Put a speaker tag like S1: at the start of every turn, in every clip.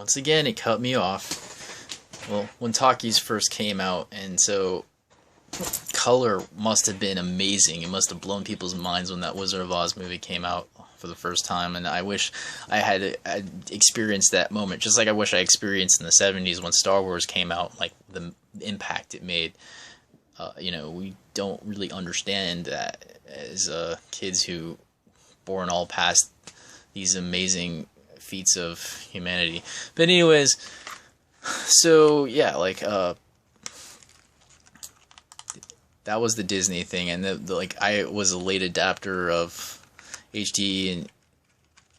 S1: once again, it cut me off. Well, when talkies first came out, and so color must have been amazing. It must have blown people's minds when that Wizard of Oz movie came out for the first time, and I wish I'd experienced that moment, just like I wish I experienced in the 70s when Star Wars came out, like the impact it made. We don't really understand that as kids who born all past these amazing feats of humanity. But anyways, so yeah, that was the Disney thing, and I was a late adapter of HD,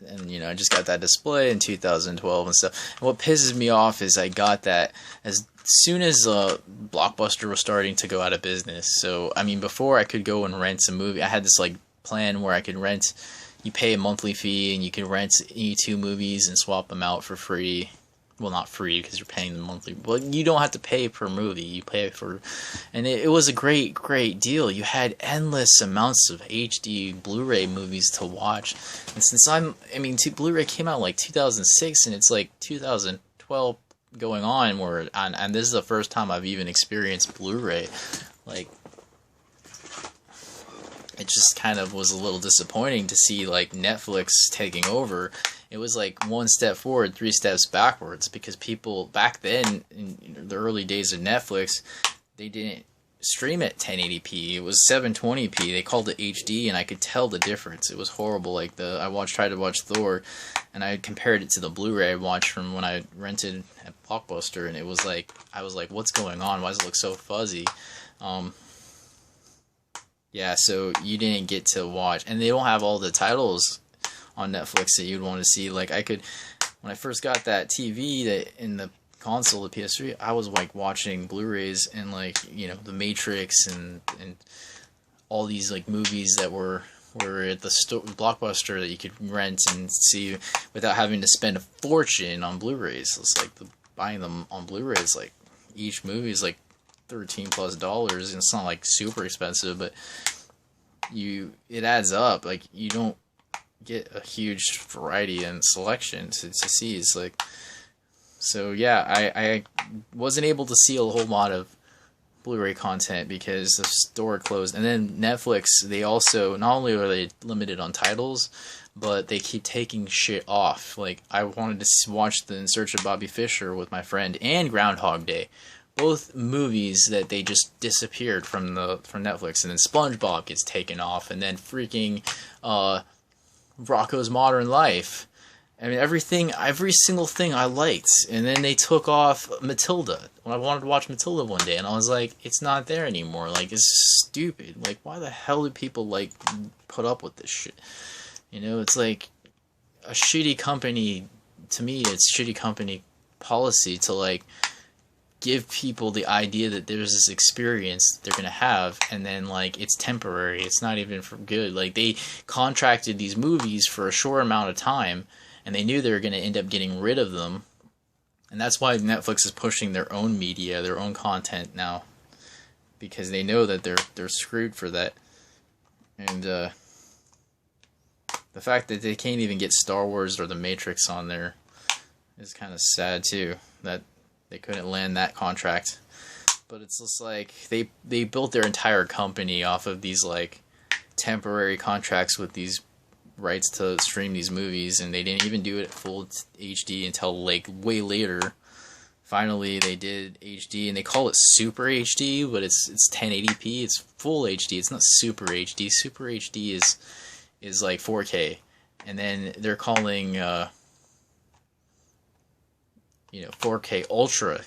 S1: and I just got that display in 2012 and stuff. And what pisses me off is I got that as soon as Blockbuster was starting to go out of business. So I mean, before I could go and rent a movie, I had this plan where I could rent. You pay a monthly fee and you can rent any 2 movies and swap them out for free. Well, not free because you're paying the monthly. Well, you don't have to pay per movie. You pay for, and it was a great deal. You had endless amounts of HD Blu-ray movies to watch. And since Blu-ray came out like 2006, and it's like 2012 going on, and this is the first time I've even experienced Blu-ray. It just kind of was a little disappointing to see Netflix taking over. It was like 1 step forward, 3 steps backwards, because people back then, in the early days of Netflix, they didn't stream at 1080p. It was 720p. They called it HD, and I could tell the difference. It was horrible. I tried to watch Thor, and I compared it to the Blu-ray I watched from when I rented at Blockbuster, and it was I was like, what's going on? Why does it look so fuzzy? Yeah, so you didn't get to watch, and they don't have all the titles on Netflix that you'd want to see. When I first got that TV in the console, the PS3, I was watching Blu-rays and The Matrix and all these movies that were at the Blockbuster that you could rent and see without having to spend a fortune on Blu-rays. It's buying them on Blu-rays, each movie is $13+, and it's not super expensive, but it adds up. You don't get a huge variety and selection to see. It's so yeah, I wasn't able to see a whole lot of Blu-ray content because the store closed. And then Netflix, they also, not only are they limited on titles, but they keep taking shit off. I wanted to watch the In Search of Bobby Fischer with my friend and Groundhog Day, both movies that they just disappeared from Netflix. And then SpongeBob gets taken off, and then freaking Rocko's Modern Life. I mean, every single thing I liked. And then they took off Matilda. When I wanted to watch Matilda one day, and I was like, it's not there anymore. It's stupid. Why the hell do people put up with this shit? It's a shitty company. To me, it's shitty company policy to give people the idea that there's this experience they're going to have, and then it's temporary. It's not even for good. They contracted these movies for a short amount of time, and they knew they were going to end up getting rid of them. And that's why Netflix is pushing their own media, their own content now, because they know that they're screwed for that. And the fact that they can't even get Star Wars or The Matrix on there is kind of sad too, that they couldn't land that contract. But it's just they built their entire company off of these temporary contracts with these rights to stream these movies, and they didn't even do it at full HD until way later. Finally, they did HD, and they call it Super HD, but it's 1080p. It's full HD. It's not Super HD. Super HD is 4K, and then they're calling 4K Ultra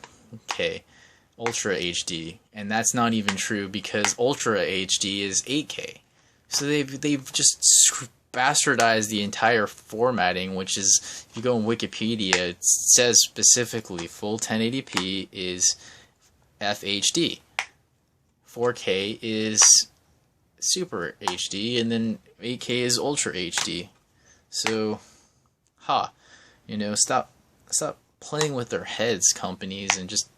S1: HD, and that's not even true because Ultra HD is 8K. So they've just bastardized the entire formatting, which is, if you go on Wikipedia, it says specifically full 1080p is FHD, 4K is Super HD, and then 8K is Ultra HD. So, stop playing with their heads, companies, and just,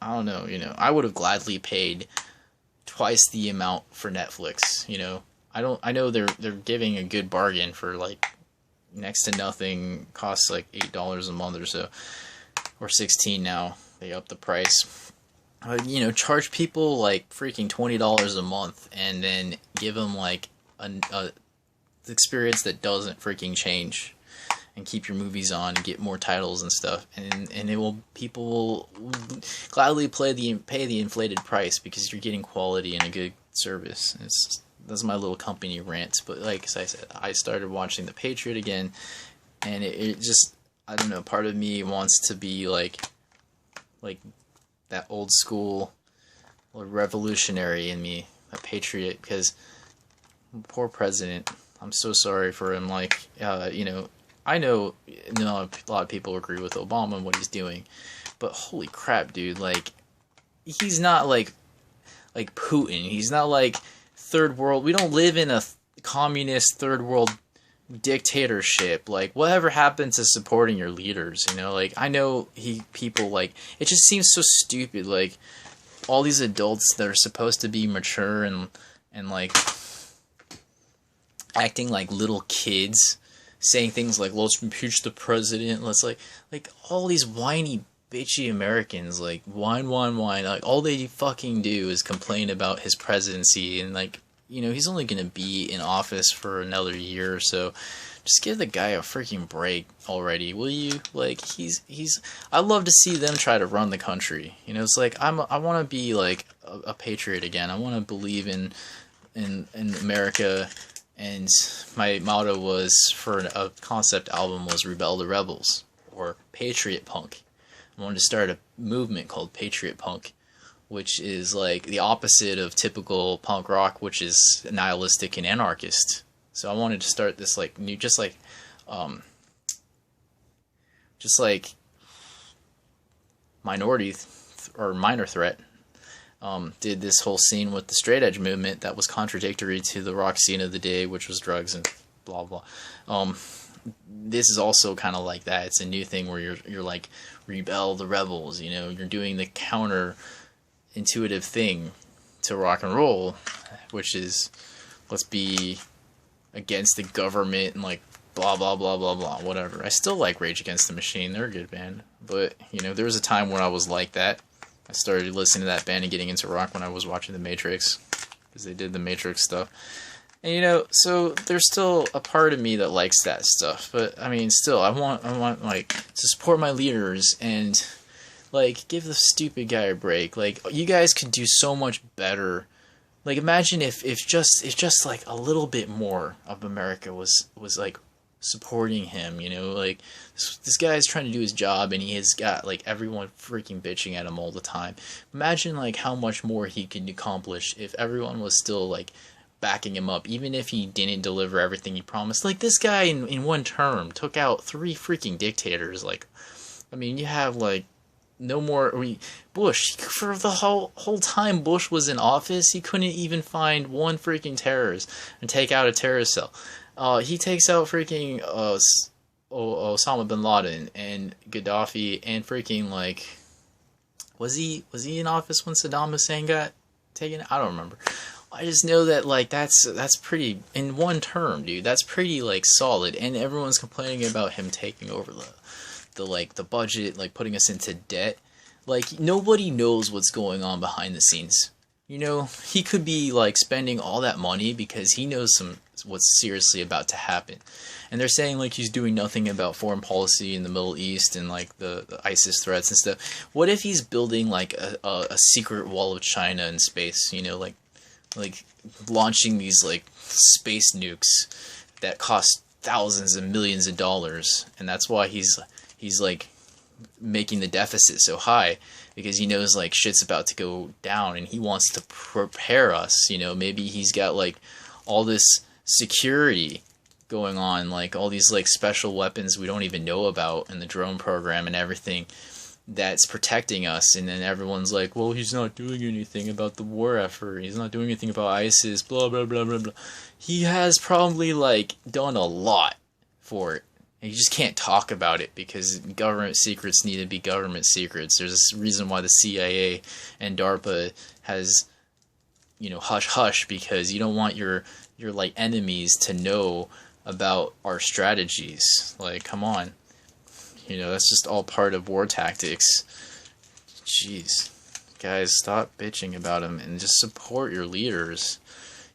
S1: I don't know, I would have gladly paid twice the amount for Netflix. I know they're giving a good bargain for next to nothing, costs like $8 a month or so, or 16 now. They up the price. You know, charge people like freaking $20 a month, and then give them like a experience that doesn't freaking change, and keep your movies on and get more titles and stuff, and people will gladly pay the inflated price because you're getting quality and a good service. That's my little company rant. But like I said, I started watching The Patriot again, and it just, I don't know, part of me wants to be like that old school revolutionary in me, a patriot, because poor president, I'm so sorry for him. Like, you know, I know a lot of people agree with Obama and what he's doing, but holy crap, dude, like, he's not like Putin. He's not like third world. We don't live in a communist third world dictatorship. Like, whatever happened to supporting your leaders, you know? Like, I know people, like, it just seems so stupid, like, all these adults that are supposed to be mature and like, acting like little kids, saying things like, let's impeach the president, let's, like, all these whiny, bitchy Americans, like, whine, like, all they fucking do is complain about his presidency, and, like, you know, he's only gonna be in office for another year or so. Just give the guy a freaking break already, will you? Like, he's I love to see them try to run the country. You know, it's like, I want to be like a patriot again. I want to believe in America, and my motto was for a concept album was Rebel the Rebels, or Patriot Punk. I wanted to start a movement called Patriot Punk, which is like the opposite of typical punk rock, which is nihilistic and anarchist. So I wanted to start this like new, just like Minor Threat did this whole scene with the straight edge movement that was contradictory to the rock scene of the day, which was drugs and blah blah. This is also kind of like that. It's a new thing where you're like Rebel the Rebels. You know, you're doing the counter intuitive thing to rock and roll, which is, let's be against the government and like blah blah blah blah blah, whatever. I still like Rage Against the Machine. They're a good band, but you know, there was a time when I was like that. I started listening to that band and getting into rock when I was watching The Matrix, because they did the Matrix stuff. And you know, so there's still a part of me that likes that stuff, but I mean, still, I want like to support my leaders and like give the stupid guy a break. Like, you guys could do so much better. Like, imagine if just like a little bit more of America was like supporting him, you know? Like, this guy's trying to do his job, and he has got like everyone freaking bitching at him all the time. Imagine like how much more he could accomplish if everyone was still like backing him up, even if he didn't deliver everything he promised. Like, this guy in one term took out 3 freaking dictators. Like, I mean, you have like no more. Bush, for the whole time Bush was in office, he couldn't even find one freaking terrorist and take out a terrorist cell. He takes out freaking Osama bin Laden and Gaddafi, and freaking like, was he in office when Saddam Hussein got taken? I don't remember. I just know that like that's pretty, in one term, dude. That's pretty like solid, and everyone's complaining about him taking over the budget, like putting us into debt. Like, nobody knows what's going on behind the scenes. You know, he could be like spending all that money because he knows what's seriously about to happen. And they're saying like he's doing nothing about foreign policy in the Middle East and like the ISIS threats and stuff. What if he's building like a secret wall of China in space, you know, like launching these like space nukes that cost thousands and millions of dollars, and that's why he's like making the deficit so high, because he knows like shit's about to go down and he wants to prepare us. You know, maybe he's got like all this security going on, like all these like special weapons we don't even know about, and the drone program and everything that's protecting us. And then everyone's like, well, he's not doing anything about the war effort, he's not doing anything about ISIS, blah blah blah blah blah. He has probably like done a lot for it. And you just can't talk about it because government secrets need to be government secrets. There's a reason why the CIA and DARPA has, you know, hush hush, because you don't want your like enemies to know about our strategies. Like, come on. That's just all part of war tactics. Jeez. Guys, stop bitching about him and just support your leaders.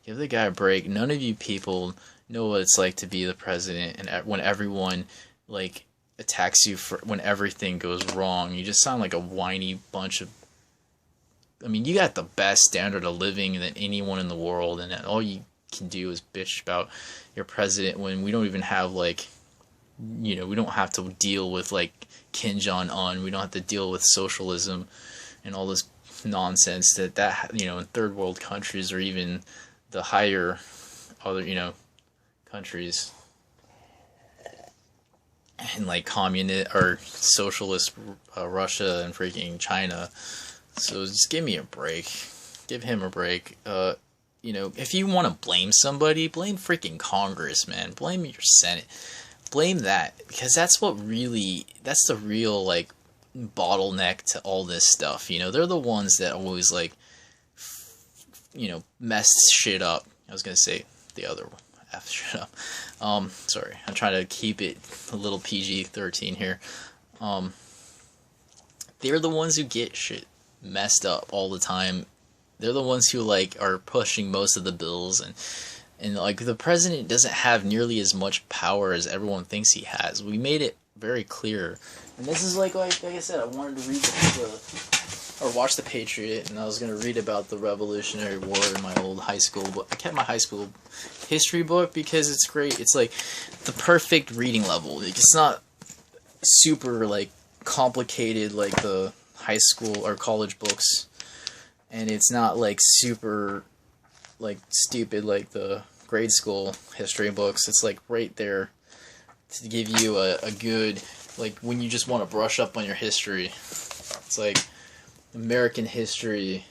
S1: Give the guy a break. None of you people know what it's like to be the president, and when everyone, like, attacks you when everything goes wrong. You just sound like a whiny bunch of... I mean, you got the best standard of living than anyone in the world, and all you can do is bitch about your president when we don't even have, like, we don't have to deal with, like, Kim Jong-un. We don't have to deal with socialism and all this nonsense that in third world countries, or even the higher other, countries, and like communist or socialist Russia and freaking China. So just give me a break. Give him a break. If you want to blame somebody, blame freaking Congress, man. Blame your Senate. Blame that, because that's the real, like, bottleneck to all this stuff. They're the ones that always, like, mess shit up. I was gonna say the other one. Shut up. Sorry. I'm trying to keep it a little PG-13 here. They're the ones who get shit messed up all the time. They're the ones who, like, are pushing most of the bills, and like, the president doesn't have nearly as much power as everyone thinks he has. We made it very clear. And this is like I said, I wanted to read or watch the Patriot, and I was going to read about the Revolutionary War in my old high school book. I kept my high school history book because it's great. It's like the perfect reading level. Like, it's not super, like, complicated like the high school or college books, and it's not, like, super, like, stupid like the grade school history books. It's, like, right there to give you a good, like, when you just want to brush up on your history. It's like American history.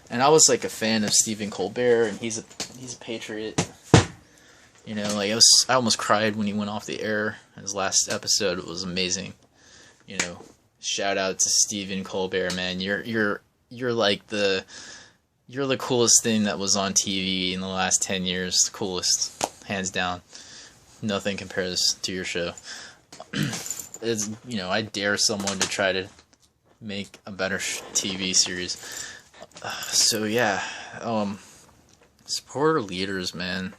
S1: And I was, like, a fan of Stephen Colbert, and he's a patriot. Like, I almost cried when he went off the air. His last episode was amazing. Shout out to Stephen Colbert, man. You're like you're the coolest thing that was on TV in the last 10 years. The coolest, hands down. Nothing compares to your show. It's, I dare someone to try to make a better TV series. So yeah, support our leaders, man.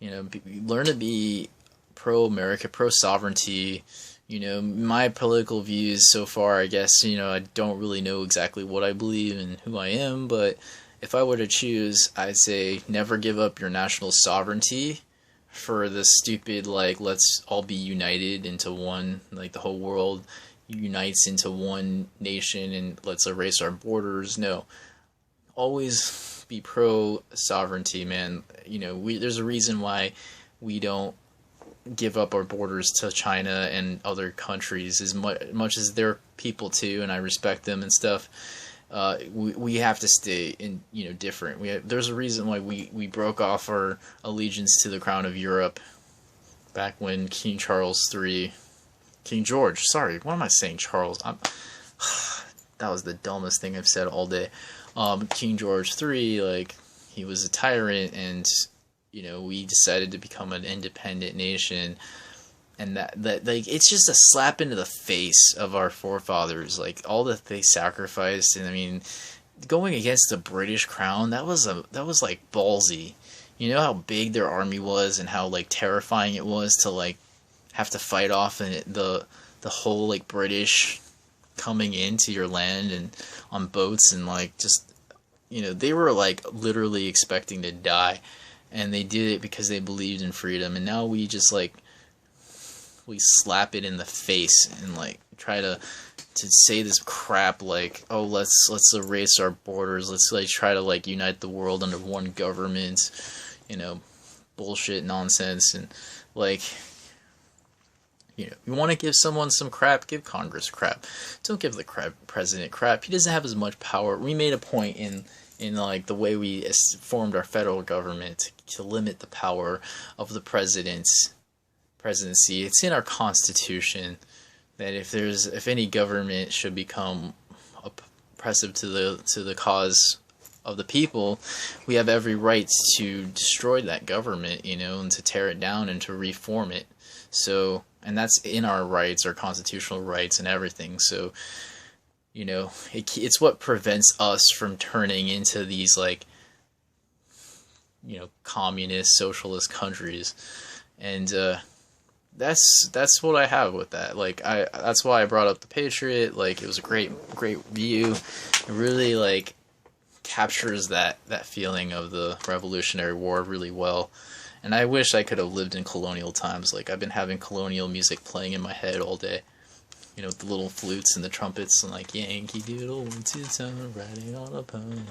S1: Learn to be pro-America, pro-sovereignty. My political views so far, I guess, I don't really know exactly what I believe and who I am, but if I were to choose, I'd say never give up your national sovereignty for the stupid, like, let's all be united into one, like, the whole world unites into one nation and let's erase our borders. No. Always be pro-sovereignty, man. There's a reason why we don't give up our borders to China and other countries as much as they're people too, and I respect them and stuff. We have to stay in, different. There's a reason why we broke off our allegiance to the crown of Europe back when King George, sorry, what am I saying, Charles? That was the dumbest thing I've said all day. King George III, like, he was a tyrant, and we decided to become an independent nation, and that like, it's just a slap into the face of our forefathers, like, all that they sacrificed. And I mean, going against the British crown, that was like ballsy. How big their army was and how, like, terrifying it was to, like, have to fight off the whole, like, British coming into your land and on boats, and, like, just, they were, like, literally expecting to die. And they did it because they believed in freedom. And now we just, like, we slap it in the face and, like, try to say this crap, like, oh, let's erase our borders. Let's, like, try to, like, unite the world under one government. Bullshit nonsense. And, like, you want to give someone some crap, give Congress crap. Don't give the president crap. He doesn't have as much power. We made a point in like the way we formed our federal government to limit the power of the presidency. It's in our Constitution that if any government should become oppressive to the cause of the people, we have every right to destroy that government, you know, and to tear it down and to reform it. So, and that's in our rights, our constitutional rights and everything. So, you know, it's what prevents us from turning into these, like, you know, communist, socialist countries. And that's what I have with that. Like, that's why I brought up the Patriot. Like, it was a great view. It really, like, captures that feeling of the Revolutionary War really well. And I wish I could have lived in colonial times. Like, I've been having colonial music playing in my head all day. You know, the little flutes and the trumpets and, like, Yankee Doodle, 1, 2 tone, riding on a pony.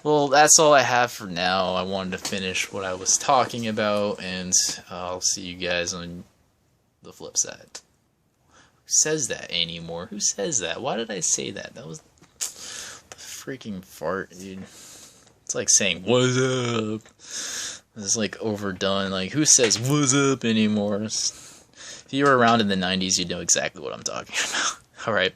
S1: Well, that's all I have for now. I wanted to finish what I was talking about, and I'll see you guys on the flip side. Who says that anymore? Who says that? Why did I say that? That was the freaking fart, dude. It's like saying, "What's up?" It's like overdone. Like, who says "What's up" anymore? If you were around in the 90s, you'd know exactly what I'm talking about. Alright,